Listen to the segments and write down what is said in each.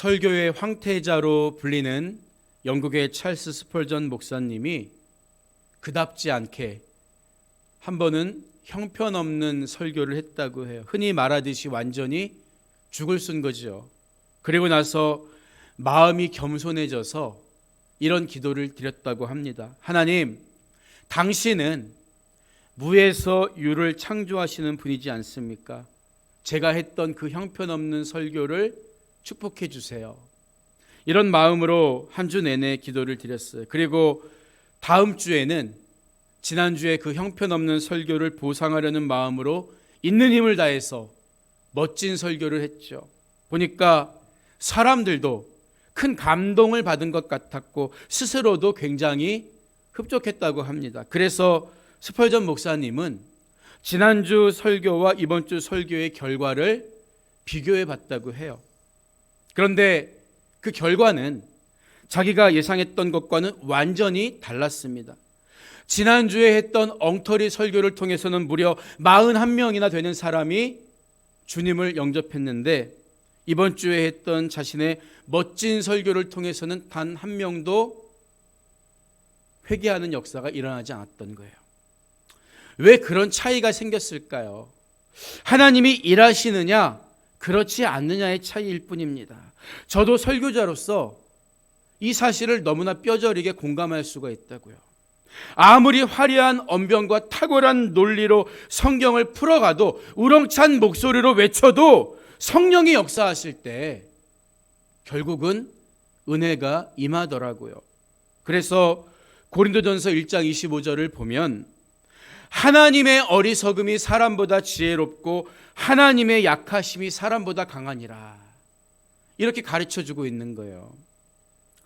설교의 황태자로 불리는 영국의 찰스 스펄전 목사님이 그답지 않게 한 번은 형편없는 설교를 했다고 해요. 흔히 말하듯이 완전히 죽을 쓴 거죠. 그리고 나서 마음이 겸손해져서 이런 기도를 드렸다고 합니다. 하나님, 당신은 무에서 유를 창조하시는 분이지 않습니까? 제가 했던 그 형편없는 설교를 축복해 주세요. 이런 마음으로 한 주 내내 기도를 드렸어요. 그리고 다음 주에는 지난주에 그 형편없는 설교를 보상하려는 마음으로 있는 힘을 다해서 멋진 설교를 했죠. 보니까 사람들도 큰 감동을 받은 것 같았고 스스로도 굉장히 흡족했다고 합니다. 그래서 스펄전 목사님은 지난주 설교와 이번 주 설교의 결과를 비교해 봤다고 해요. 그런데 그 결과는 자기가 예상했던 것과는 완전히 달랐습니다. 지난주에 했던 엉터리 설교를 통해서는 무려 41명이나 되는 사람이 주님을 영접했는데 이번 주에 했던 자신의 멋진 설교를 통해서는 단 한 명도 회개하는 역사가 일어나지 않았던 거예요. 왜 그런 차이가 생겼을까요? 하나님이 일하시느냐 그렇지 않느냐의 차이일 뿐입니다. 저도 설교자로서 이 사실을 너무나 뼈저리게 공감할 수가 있다고요. 아무리 화려한 언변과 탁월한 논리로 성경을 풀어가도 우렁찬 목소리로 외쳐도 성령이 역사하실 때 결국은 은혜가 임하더라고요. 그래서 고린도전서 1장 25절을 보면 하나님의 어리석음이 사람보다 지혜롭고 하나님의 약하심이 사람보다 강하니라, 이렇게 가르쳐주고 있는 거예요.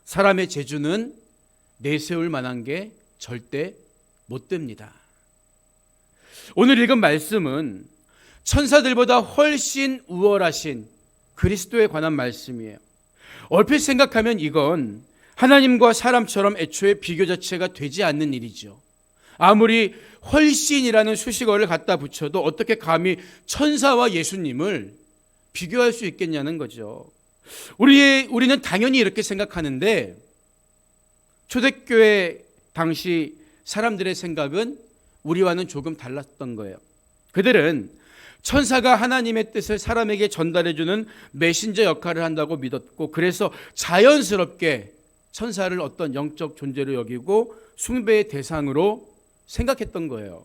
사람의 재주는 내세울 만한 게 절대 못 됩니다. 오늘 읽은 말씀은 천사들보다 훨씬 우월하신 그리스도에 관한 말씀이에요. 얼핏 생각하면 이건 하나님과 사람처럼 애초에 비교 자체가 되지 않는 일이죠. 아무리 훨씬이라는 수식어를 갖다 붙여도 어떻게 감히 천사와 예수님을 비교할 수 있겠냐는 거죠. 우리는 당연히 이렇게 생각하는데 초대교회 당시 사람들의 생각은 우리와는 조금 달랐던 거예요. 그들은 천사가 하나님의 뜻을 사람에게 전달해주는 메신저 역할을 한다고 믿었고, 그래서 자연스럽게 천사를 어떤 영적 존재로 여기고 숭배의 대상으로 생각했던 거예요.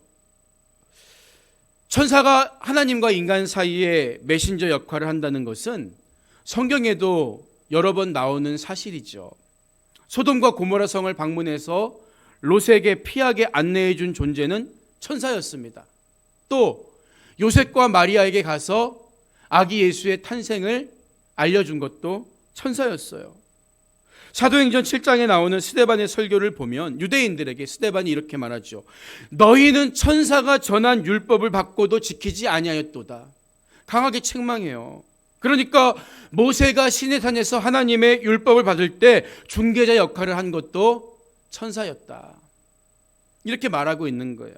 천사가 하나님과 인간 사이에 메신저 역할을 한다는 것은 성경에도 여러 번 나오는 사실이죠. 소돔과 고모라 성을 방문해서 롯에게 피하게 안내해 준 존재는 천사였습니다. 또 요셉과 마리아에게 가서 아기 예수의 탄생을 알려준 것도 천사였어요. 사도행전 7장에 나오는 스데반의 설교를 보면 유대인들에게 스데반이 이렇게 말하죠. 너희는 천사가 전한 율법을 받고도 지키지 아니하였도다. 강하게 책망해요. 그러니까 모세가 시내산에서 하나님의 율법을 받을 때 중개자 역할을 한 것도 천사였다, 이렇게 말하고 있는 거예요.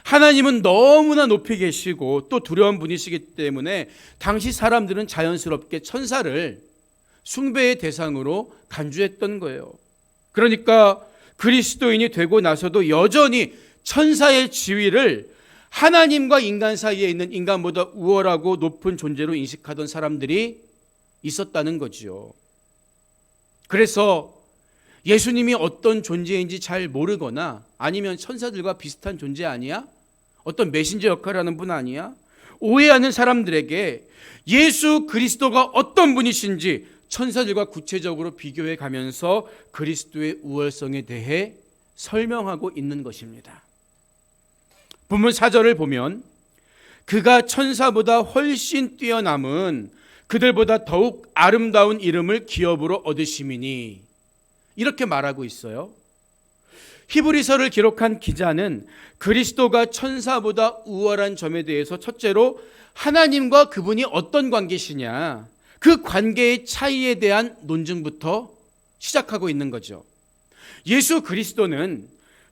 하나님은 너무나 높이 계시고 또 두려운 분이시기 때문에 당시 사람들은 자연스럽게 천사를 숭배의 대상으로 간주했던 거예요. 그러니까 그리스도인이 되고 나서도 여전히 천사의 지위를 하나님과 인간 사이에 있는 인간보다 우월하고 높은 존재로 인식하던 사람들이 있었다는 거지요. 그래서 예수님이 어떤 존재인지 잘 모르거나 아니면 천사들과 비슷한 존재 아니야? 어떤 메신저 역할을 하는 분 아니야? 오해하는 사람들에게 예수 그리스도가 어떤 분이신지 천사들과 구체적으로 비교해 가면서 그리스도의 우월성에 대해 설명하고 있는 것입니다. 본문 4절을 보면 그가 천사보다 훨씬 뛰어남은 그들보다 더욱 아름다운 이름을 기업으로 얻으심이니, 이렇게 말하고 있어요. 히브리서를 기록한 기자는 그리스도가 천사보다 우월한 점에 대해서 첫째로 하나님과 그분이 어떤 관계시냐, 그 관계의 차이에 대한 논증부터 시작하고 있는 거죠. 예수 그리스도는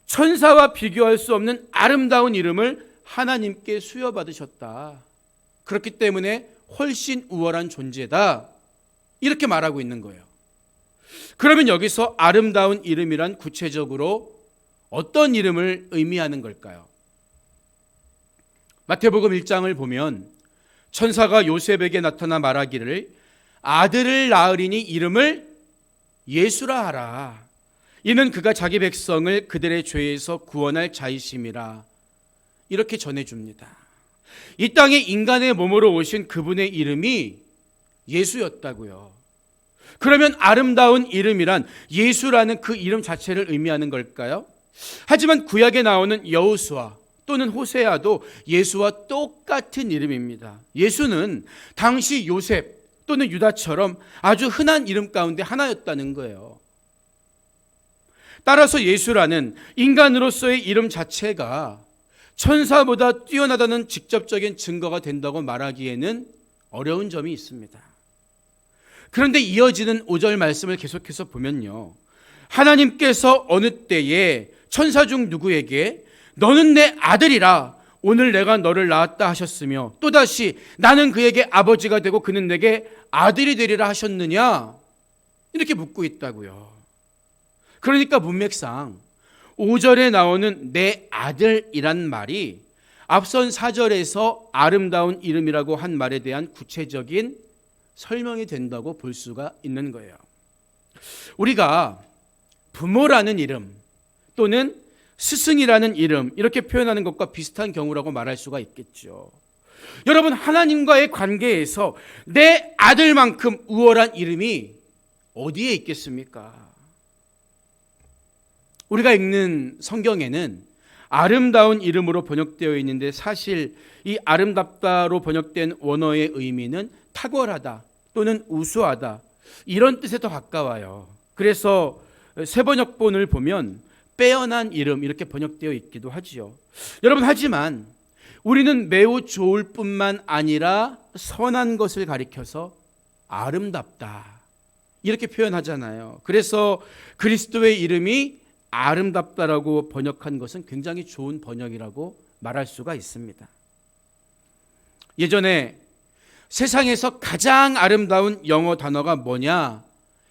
천사와 비교할 수 없는 아름다운 이름을 하나님께 수여받으셨다. 그렇기 때문에 훨씬 우월한 존재다, 이렇게 말하고 있는 거예요. 그러면 여기서 아름다운 이름이란 구체적으로 어떤 이름을 의미하는 걸까요? 마태복음 1장을 보면 천사가 요셉에게 나타나 말하기를 아들을 낳으리니 이름을 예수라 하라. 이는 그가 자기 백성을 그들의 죄에서 구원할 자이심이라. 이렇게 전해줍니다. 이 땅에 인간의 몸으로 오신 그분의 이름이 예수였다고요. 그러면 아름다운 이름이란 예수라는 그 이름 자체를 의미하는 걸까요? 하지만 구약에 나오는 여호수아 또는 호세아도 예수와 똑같은 이름입니다. 예수는 당시 요셉 또는 유다처럼 아주 흔한 이름 가운데 하나였다는 거예요. 따라서 예수라는 인간으로서의 이름 자체가 천사보다 뛰어나다는 직접적인 증거가 된다고 말하기에는 어려운 점이 있습니다. 그런데 이어지는 5절 말씀을 계속해서 보면요, 하나님께서 어느 때에 천사 중 누구에게 너는 내 아들이라 오늘 내가 너를 낳았다 하셨으며 또다시 나는 그에게 아버지가 되고 그는 내게 아들이 되리라 하셨느냐, 이렇게 묻고 있다고요. 그러니까 문맥상 5절에 나오는 내 아들이란 말이 앞선 4절에서 아름다운 이름이라고 한 말에 대한 구체적인 설명이 된다고 볼 수가 있는 거예요. 우리가 부모라는 이름 또는 스승이라는 이름 이렇게 표현하는 것과 비슷한 경우라고 말할 수가 있겠죠. 여러분, 하나님과의 관계에서 내 아들만큼 우월한 이름이 어디에 있겠습니까? 우리가 읽는 성경에는 아름다운 이름으로 번역되어 있는데 사실 이 아름답다로 번역된 원어의 의미는 탁월하다 또는 우수하다 이런 뜻에 더 가까워요. 그래서 새 번역본을 보면 빼어난 이름 이렇게 번역되어 있기도 하지요. 여러분, 하지만 우리는 매우 좋을 뿐만 아니라 선한 것을 가리켜서 아름답다 이렇게 표현하잖아요. 그래서 그리스도의 이름이 아름답다라고 번역한 것은 굉장히 좋은 번역이라고 말할 수가 있습니다. 예전에 세상에서 가장 아름다운 영어 단어가 뭐냐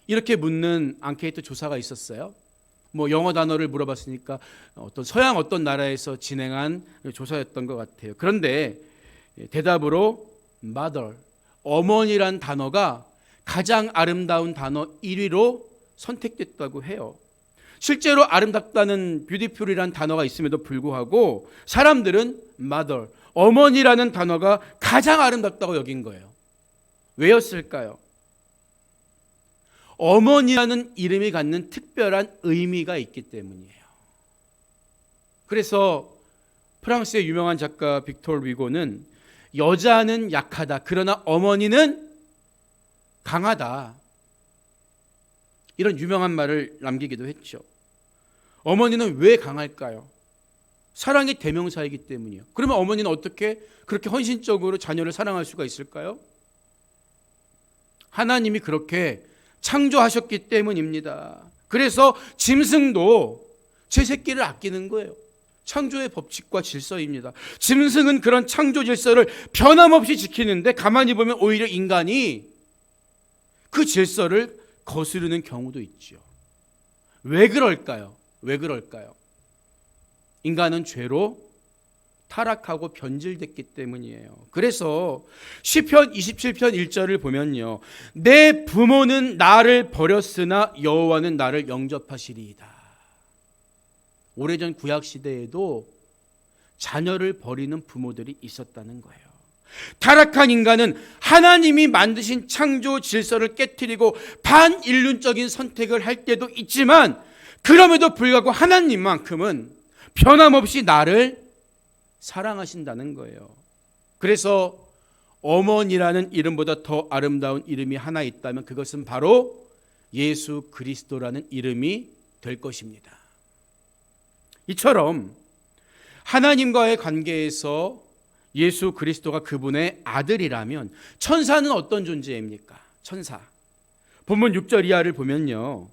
이렇게 묻는 앙케이트 조사가 있었어요. 영어 단어를 물어봤으니까 서양 어떤 나라에서 진행한 조사였던 것 같아요. 그런데 대답으로 mother, 어머니란 단어가 가장 아름다운 단어 1위로 선택됐다고 해요. 실제로 아름답다는 뷰티풀이라는 단어가 있음에도 불구하고 사람들은 mother, 어머니라는 단어가 가장 아름답다고 여긴 거예요. 왜였을까요? 어머니라는 이름이 갖는 특별한 의미가 있기 때문이에요. 그래서 프랑스의 유명한 작가 빅토르 위고는 여자는 약하다, 그러나 어머니는 강하다, 이런 유명한 말을 남기기도 했죠. 어머니는 왜 강할까요? 사랑의 대명사이기 때문이요. 그러면 어머니는 어떻게 그렇게 헌신적으로 자녀를 사랑할 수가 있을까요? 하나님이 그렇게 창조하셨기 때문입니다. 그래서 짐승도 제 새끼를 아끼는 거예요. 창조의 법칙과 질서입니다. 짐승은 그런 창조 질서를 변함없이 지키는데 가만히 보면 오히려 인간이 그 질서를 거스르는 경우도 있죠. 왜 그럴까요? 왜 그럴까요? 인간은 죄로 타락하고 변질됐기 때문이에요. 그래서 시편 27편 1절을 보면요, 내 부모는 나를 버렸으나 여호와는 나를 영접하시리이다. 오래전 구약 시대에도 자녀를 버리는 부모들이 있었다는 거예요. 타락한 인간은 하나님이 만드신 창조 질서를 깨트리고 반인륜적인 선택을 할 때도 있지만 그럼에도 불구하고 하나님만큼은 변함없이 나를 사랑하신다는 거예요. 그래서 어머니라는 이름보다 더 아름다운 이름이 하나 있다면 그것은 바로 예수 그리스도라는 이름이 될 것입니다. 이처럼 하나님과의 관계에서 예수 그리스도가 그분의 아들이라면 천사는 어떤 존재입니까? 천사. 본문 6절 이하를 보면요,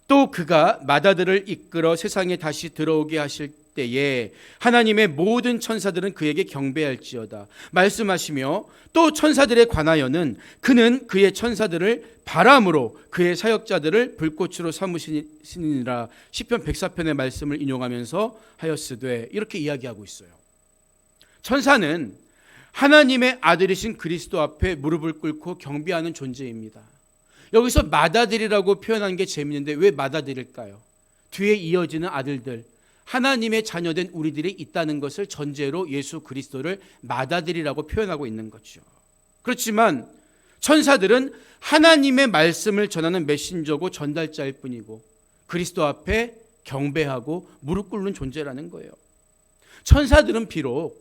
또 그가 맏아들을 이끌어 세상에 다시 들어오게 하실 때에 하나님의 모든 천사들은 그에게 경배할지어다 말씀하시며, 또 천사들에 관하여는 그는 그의 천사들을 바람으로 그의 사역자들을 불꽃으로 삼으시니라 시편 104편의 말씀을 인용하면서 하였으되, 이렇게 이야기하고 있어요. 천사는 하나님의 아들이신 그리스도 앞에 무릎을 꿇고 경배하는 존재입니다. 여기서 맏아들이라고 표현한 게 재미있는데 왜 맏아들일까요? 뒤에 이어지는 아들들, 하나님의 자녀된 우리들이 있다는 것을 전제로 예수 그리스도를 맏아들이라고 표현하고 있는 거죠. 그렇지만 천사들은 하나님의 말씀을 전하는 메신저고 전달자일 뿐이고 그리스도 앞에 경배하고 무릎 꿇는 존재라는 거예요. 천사들은 비록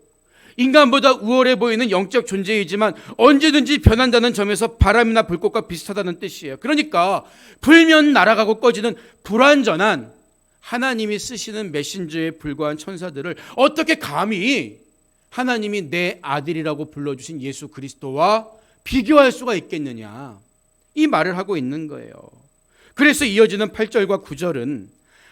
인간보다 우월해 보이는 영적 존재이지만 언제든지 변한다는 점에서 바람이나 불꽃과 비슷하다는 뜻이에요. 그러니까 불면 날아가고 꺼지는 불완전한 하나님이 쓰시는 메신저에 불과한 천사들을 어떻게 감히 하나님이 내 아들이라고 불러주신 예수 그리스도와 비교할 수가 있겠느냐, 이 말을 하고 있는 거예요. 그래서 이어지는 8절과 9절은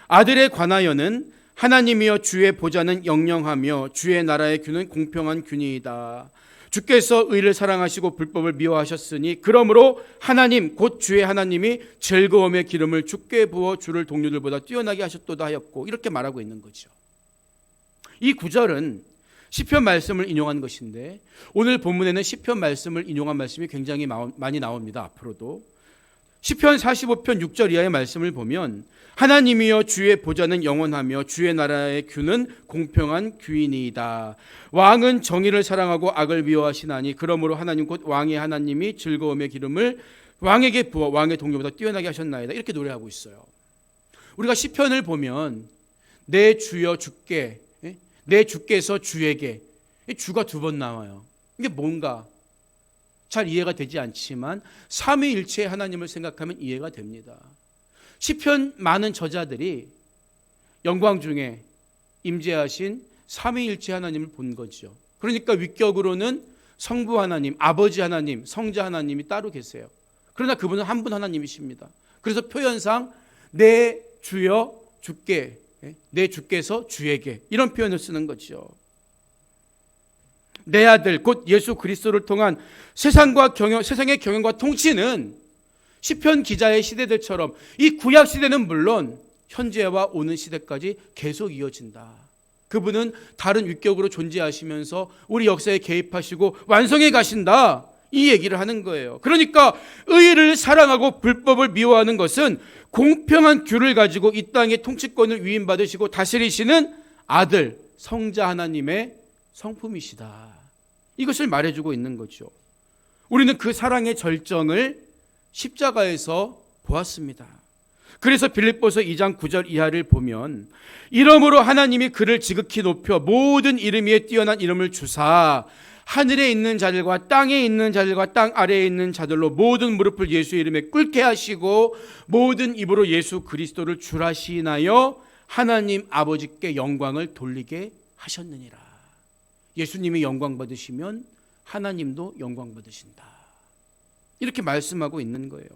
아들에 관하여는 하나님이여 주의 보좌는 영영하며 주의 나라의 균은 공평한 균이이다. 주께서 의를 사랑하시고 불법을 미워하셨으니 그러므로 하나님 곧 주의 하나님이 즐거움의 기름을 주께 부어 주를 동료들보다 뛰어나게 하셨도다 하였고, 이렇게 말하고 있는 거죠. 이 구절은 시편 말씀을 인용한 것인데 오늘 본문에는 시편 말씀을 인용한 말씀이 굉장히 많이 나옵니다. 앞으로도 시편 45편 6절 이하의 말씀을 보면 하나님이여 주의 보좌는 영원하며 주의 나라의 규는 공평한 규이니이다. 왕은 정의를 사랑하고 악을 미워하시나니 그러므로 하나님 곧 왕의 하나님이 즐거움의 기름을 왕에게 부어 왕의 동료보다 뛰어나게 하셨나이다. 이렇게 노래하고 있어요. 우리가 시편을 보면 내 주여 주께, 내 주께서 주에게, 주가 두 번 나와요. 이게 뭔가 잘 이해가 되지 않지만 삼위일체의 하나님을 생각하면 이해가 됩니다. 시편 많은 저자들이 영광 중에 임재하신 삼위일체 하나님을 본 거죠. 그러니까 위격으로는 성부 하나님, 아버지 하나님, 성자 하나님이 따로 계세요. 그러나 그분은 한 분 하나님이십니다. 그래서 표현상 내 주여 주께, 내 주께서 주에게, 이런 표현을 쓰는 거죠. 내 아들 곧 예수 그리스도를 통한 세상의 경영과 통치는 시편 기자의 시대들처럼 이 구약 시대는 물론 현재와 오는 시대까지 계속 이어진다. 그분은 다른 위격으로 존재하시면서 우리 역사에 개입하시고 완성해 가신다, 이 얘기를 하는 거예요. 그러니까 의를 사랑하고 불법을 미워하는 것은 공평한 규를 가지고 이 땅의 통치권을 위임받으시고 다스리시는 아들 성자 하나님의 성품이시다. 이것을 말해주고 있는 거죠. 우리는 그 사랑의 절정을 십자가에서 보았습니다. 그래서 빌립보서 2장 9절 이하를 보면 이러므로 하나님이 그를 지극히 높여 모든 이름 위에 뛰어난 이름을 주사 하늘에 있는 자들과 땅에 있는 자들과 땅 아래에 있는 자들로 모든 무릎을 예수 이름에 꿇게 하시고 모든 입으로 예수 그리스도를 주라시나여 하나님 아버지께 영광을 돌리게 하셨느니라. 예수님이 영광 받으시면 하나님도 영광 받으신다. 이렇게 말씀하고 있는 거예요.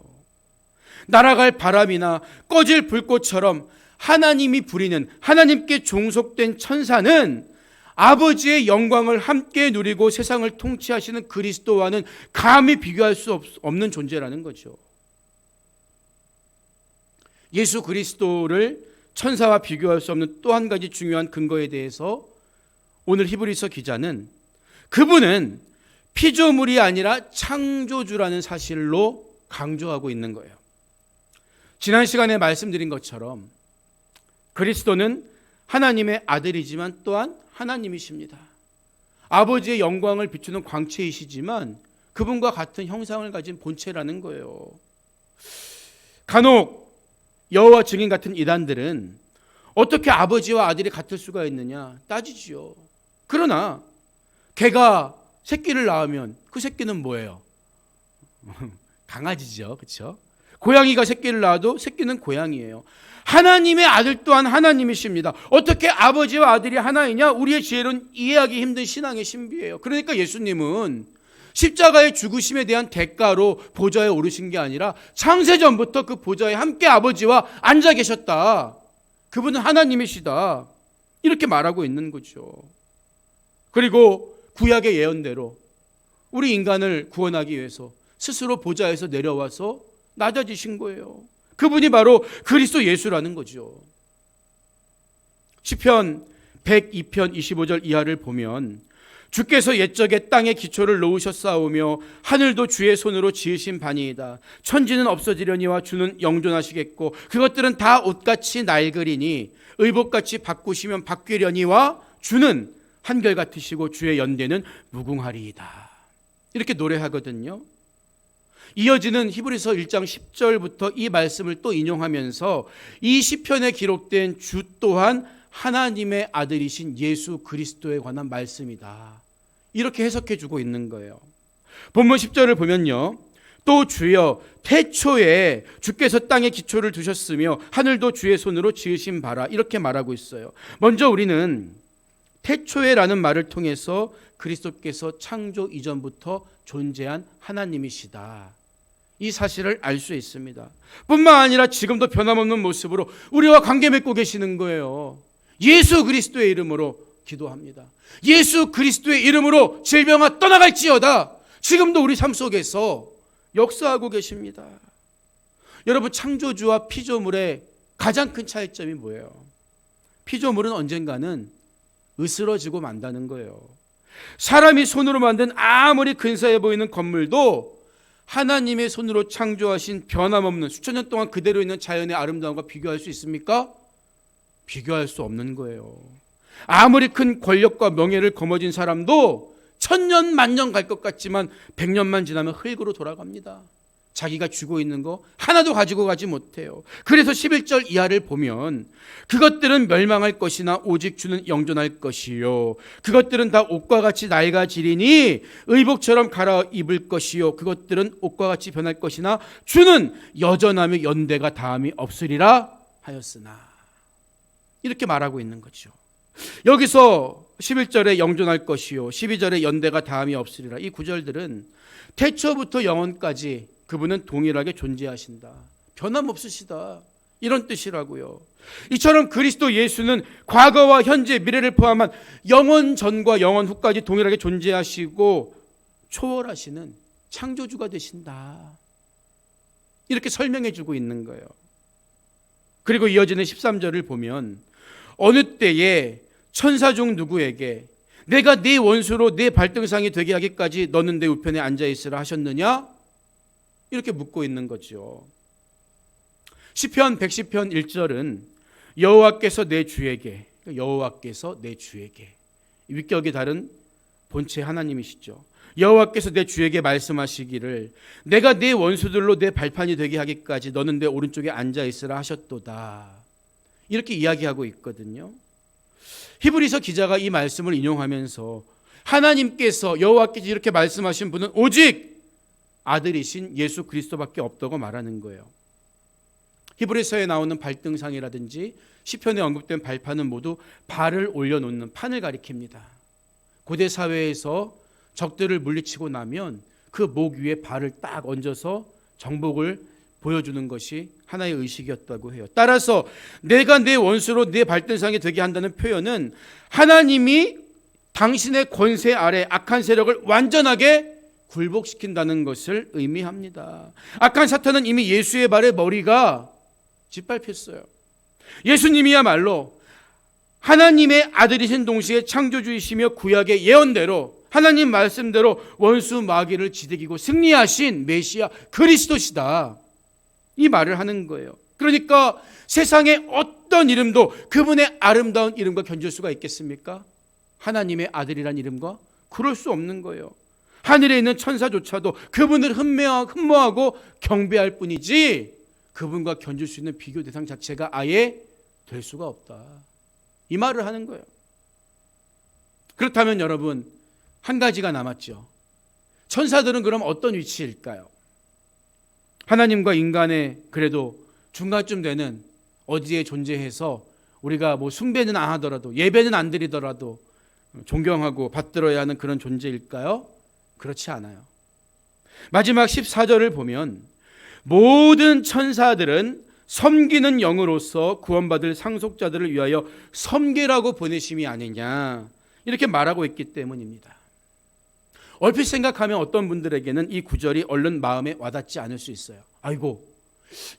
날아갈 바람이나 꺼질 불꽃처럼 하나님이 부리는, 하나님께 종속된 천사는 아버지의 영광을 함께 누리고 세상을 통치하시는 그리스도와는 감히 비교할 수 없는 존재라는 거죠. 예수 그리스도를 천사와 비교할 수 없는 또 한 가지 중요한 근거에 대해서 오늘 히브리서 기자는 그분은 피조물이 아니라 창조주라는 사실로 강조하고 있는 거예요. 지난 시간에 말씀드린 것처럼 그리스도는 하나님의 아들이지만 또한 하나님이십니다. 아버지의 영광을 비추는 광채이시지만 그분과 같은 형상을 가진 본체라는 거예요. 간혹 여호와 증인 같은 이단들은 어떻게 아버지와 아들이 같을 수가 있느냐 따지지요. 그러나 개가 새끼를 낳으면 그 새끼는 뭐예요? 강아지죠. 그렇죠? 고양이가 새끼를 낳아도 새끼는 고양이에요. 하나님의 아들 또한 하나님이십니다. 어떻게 아버지와 아들이 하나이냐? 우리의 지혜로는 이해하기 힘든 신앙의 신비예요. 그러니까 예수님은 십자가의 죽으심에 대한 대가로 보좌에 오르신 게 아니라 창세전부터 그 보좌에 함께 아버지와 앉아 계셨다. 그분은 하나님이시다. 이렇게 말하고 있는 거죠. 그리고 구약의 예언대로 우리 인간을 구원하기 위해서 스스로 보좌에서 내려와서 낮아지신 거예요. 그분이 바로 그리스도 예수라는 거죠. 시편 102편 25절 이하를 보면 주께서 옛적에 땅에 기초를 놓으셨사오며 하늘도 주의 손으로 지으신 바니이다. 천지는 없어지려니와 주는 영존하시겠고 그것들은 다 옷같이 낡으리니 의복같이 바꾸시면 바뀌려니와 주는 한결같으시고 주의 연대는 무궁하리이다. 이렇게 노래하거든요. 이어지는 히브리서 1장 10절부터 이 말씀을 또 인용하면서 이 시편에 기록된 주 또한 하나님의 아들이신 예수 그리스도에 관한 말씀이다. 이렇게 해석해 주고 있는 거예요. 본문 10절을 보면요. 또 주여 태초에 주께서 땅에 기초를 두셨으며 하늘도 주의 손으로 지으신 바라. 이렇게 말하고 있어요. 먼저 우리는 태초에라는 말을 통해서 그리스도께서 창조 이전부터 존재한 하나님이시다. 이 사실을 알 수 있습니다. 뿐만 아니라 지금도 변함없는 모습으로 우리와 관계 맺고 계시는 거예요. 예수 그리스도의 이름으로 기도합니다. 예수 그리스도의 이름으로 질병아 떠나갈지어다. 지금도 우리 삶 속에서 역사하고 계십니다. 여러분, 창조주와 피조물의 가장 큰 차이점이 뭐예요? 피조물은 언젠가는 으스러지고 만다는 거예요. 사람이 손으로 만든 아무리 근사해 보이는 건물도 하나님의 손으로 창조하신 변함없는 수천 년 동안 그대로 있는 자연의 아름다움과 비교할 수 있습니까? 비교할 수 없는 거예요. 아무리 큰 권력과 명예를 거머쥔 사람도 천년 만년 갈 것 같지만 100년만 지나면 흙으로 돌아갑니다. 자기가 쥐고 있는 거 하나도 가지고 가지 못해요. 그래서 11절 이하를 보면 그것들은 멸망할 것이나 오직 주는 영존할 것이요 그것들은 다 옷과 같이 낡아지리니 의복처럼 갈아입을 것이요 그것들은 옷과 같이 변할 것이나 주는 여전하며 연대가 다함이 없으리라 하였으나. 이렇게 말하고 있는 거죠. 여기서 11절에 영존할 것이요 12절에 연대가 다함이 없으리라, 이 구절들은 태초부터 영원까지 그분은 동일하게 존재하신다, 변함없으시다, 이런 뜻이라고요. 이처럼 그리스도 예수는 과거와 현재, 미래를 포함한 영원 전과 영원 후까지 동일하게 존재하시고 초월하시는 창조주가 되신다, 이렇게 설명해 주고 있는 거예요. 그리고 이어지는 13절을 보면 어느 때에 천사 중 누구에게 내가 네 원수로 네 발등상이 되게 하기까지 너는 내 우편에 앉아있으라 하셨느냐? 이렇게 묻고 있는 거죠. 시편 110편 1절은 여호와께서 내 주에게, 여호와께서 내 주에게, 위격이 다른 본체 하나님이시죠. 여호와께서 내 주에게 말씀하시기를 내가 네 원수들로 내 발판이 되게 하기까지 너는 내 오른쪽에 앉아있으라 하셨도다, 이렇게 이야기하고 있거든요. 히브리서 기자가 이 말씀을 인용하면서 하나님께서, 여호와께서 이렇게 말씀하신 분은 오직 아들이신 예수 그리스도밖에 없다고 말하는 거예요. 히브리서에 나오는 발등상이라든지 시편에 언급된 발판은 모두 발을 올려놓는 판을 가리킵니다. 고대 사회에서 적들을 물리치고 나면 그 목 위에 발을 딱 얹어서 정복을 보여주는 것이 하나의 의식이었다고 해요. 따라서 내가 내 원수로 내 발등상이 되게 한다는 표현은 하나님이 당신의 권세 아래 악한 세력을 완전하게 굴복시킨다는 것을 의미합니다. 악한 사탄은 이미 예수의 발에 머리가 짓밟혔어요. 예수님이야말로 하나님의 아들이신 동시에 창조주이시며 구약의 예언대로 하나님 말씀대로 원수 마귀를 지새기고 승리하신 메시아 그리스도시다, 이 말을 하는 거예요. 그러니까 세상의 어떤 이름도 그분의 아름다운 이름과 견줄 수가 있겠습니까? 하나님의 아들이란 이름과? 그럴 수 없는 거예요. 하늘에 있는 천사조차도 그분을 흠모하고 경배할 뿐이지 그분과 견줄 수 있는 비교 대상 자체가 아예 될 수가 없다, 이 말을 하는 거예요. 그렇다면 여러분, 한 가지가 남았죠. 천사들은 그럼 어떤 위치일까요? 하나님과 인간의 그래도 중간쯤 되는 어디에 존재해서 우리가 뭐 숭배는 안 하더라도, 예배는 안 드리더라도 존경하고 받들어야 하는 그런 존재일까요? 그렇지 않아요. 마지막 14절을 보면 모든 천사들은 섬기는 영으로서 구원받을 상속자들을 위하여 섬기라고 보내심이 아니냐, 이렇게 말하고 있기 때문입니다. 얼핏 생각하면 어떤 분들에게는 이 구절이 얼른 마음에 와닿지 않을 수 있어요. 아이고,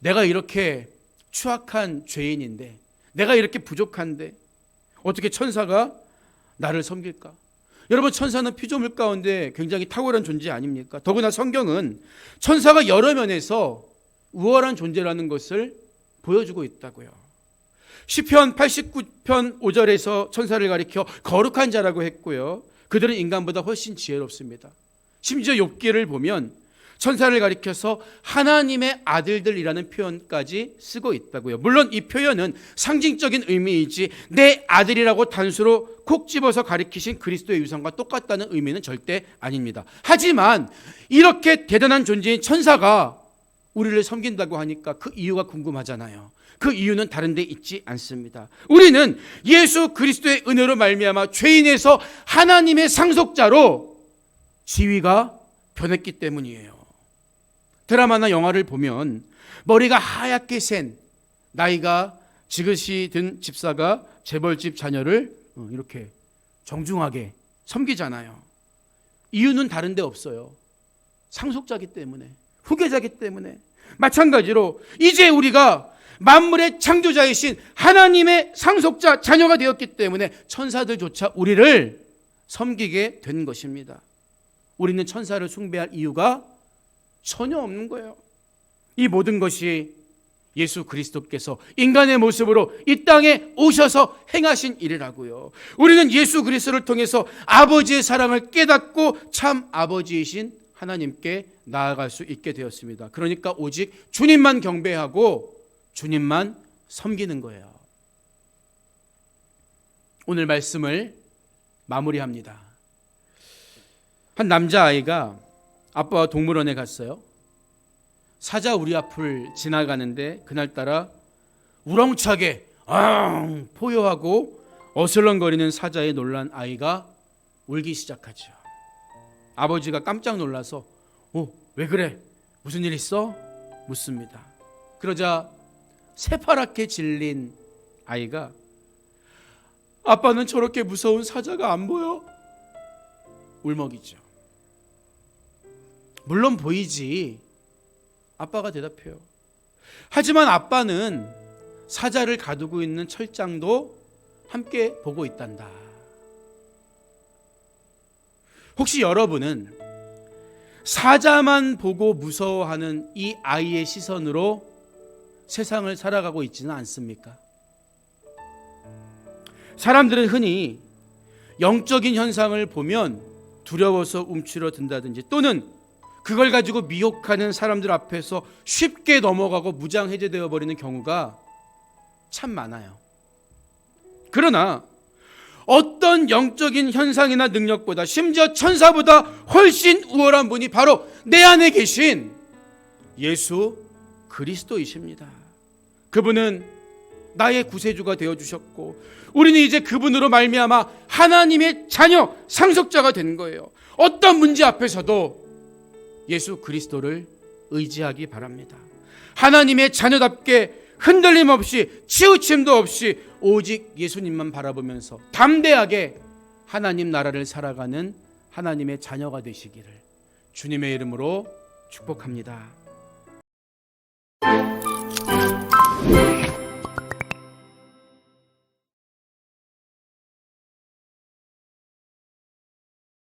내가 이렇게 추악한 죄인인데, 내가 이렇게 부족한데 어떻게 천사가 나를 섬길까? 여러분, 천사는 피조물 가운데 굉장히 탁월한 존재 아닙니까? 더구나 성경은 천사가 여러 면에서 우월한 존재라는 것을 보여주고 있다고요. 시편 89편 5절에서 천사를 가리켜 거룩한 자라고 했고요. 그들은 인간보다 훨씬 지혜롭습니다. 심지어 욥기를 보면 천사를 가리켜서 하나님의 아들들이라는 표현까지 쓰고 있다고요. 물론 이 표현은 상징적인 의미이지 내 아들이라고 단수로 콕 집어서 가리키신 그리스도의 유산과 똑같다는 의미는 절대 아닙니다. 하지만 이렇게 대단한 존재인 천사가 우리를 섬긴다고 하니까 그 이유가 궁금하잖아요. 그 이유는 다른 데 있지 않습니다. 우리는 예수 그리스도의 은혜로 말미암아 죄인에서 하나님의 상속자로 지위가 변했기 때문이에요. 드라마나 영화를 보면 머리가 하얗게 센 나이가 지긋이 든 집사가 재벌집 자녀를 이렇게 정중하게 섬기잖아요. 이유는 다른 데 없어요. 상속자기 때문에, 후계자기 때문에. 마찬가지로 이제 우리가 만물의 창조자이신 하나님의 상속자 자녀가 되었기 때문에 천사들조차 우리를 섬기게 된 것입니다. 우리는 천사를 숭배할 이유가 전혀 없는 거예요. 이 모든 것이 예수 그리스도께서 인간의 모습으로 이 땅에 오셔서 행하신 일이라고요. 우리는 예수 그리스도를 통해서 아버지의 사랑을 깨닫고 참 아버지이신 하나님께 나아갈 수 있게 되었습니다. 그러니까 오직 주님만 경배하고 주님만 섬기는 거예요. 오늘 말씀을 마무리합니다. 한 남자아이가 아빠와 동물원에 갔어요. 사자 우리 앞을 지나가는데 그날따라 우렁차게 포효하고 어슬렁거리는 사자에 놀란 아이가 울기 시작하죠. 아버지가 깜짝 놀라서 왜 그래? 무슨 일 있어? 묻습니다. 그러자 새파랗게 질린 아이가 아빠는 저렇게 무서운 사자가 안 보여? 울먹이죠. 물론 보이지. 아빠가 대답해요. 하지만 아빠는 사자를 가두고 있는 철장도 함께 보고 있단다. 혹시 여러분은 사자만 보고 무서워하는 이 아이의 시선으로 세상을 살아가고 있지는 않습니까? 사람들은 흔히 영적인 현상을 보면 두려워서 움츠러든다든지 또는 그걸 가지고 미혹하는 사람들 앞에서 쉽게 넘어가고 무장해제되어 버리는 경우가 참 많아요. 그러나 어떤 영적인 현상이나 능력보다 심지어 천사보다 훨씬 우월한 분이 바로 내 안에 계신 예수 그리스도이십니다. 그분은 나의 구세주가 되어주셨고 우리는 이제 그분으로 말미암아 하나님의 자녀 상속자가 된 거예요. 어떤 문제 앞에서도 예수 그리스도를 의지하기 바랍니다. 하나님의 자녀답게 흔들림 없이 치우침도 없이 오직 예수님만 바라보면서 담대하게 하나님 나라를 살아가는 하나님의 자녀가 되시기를 주님의 이름으로 축복합니다.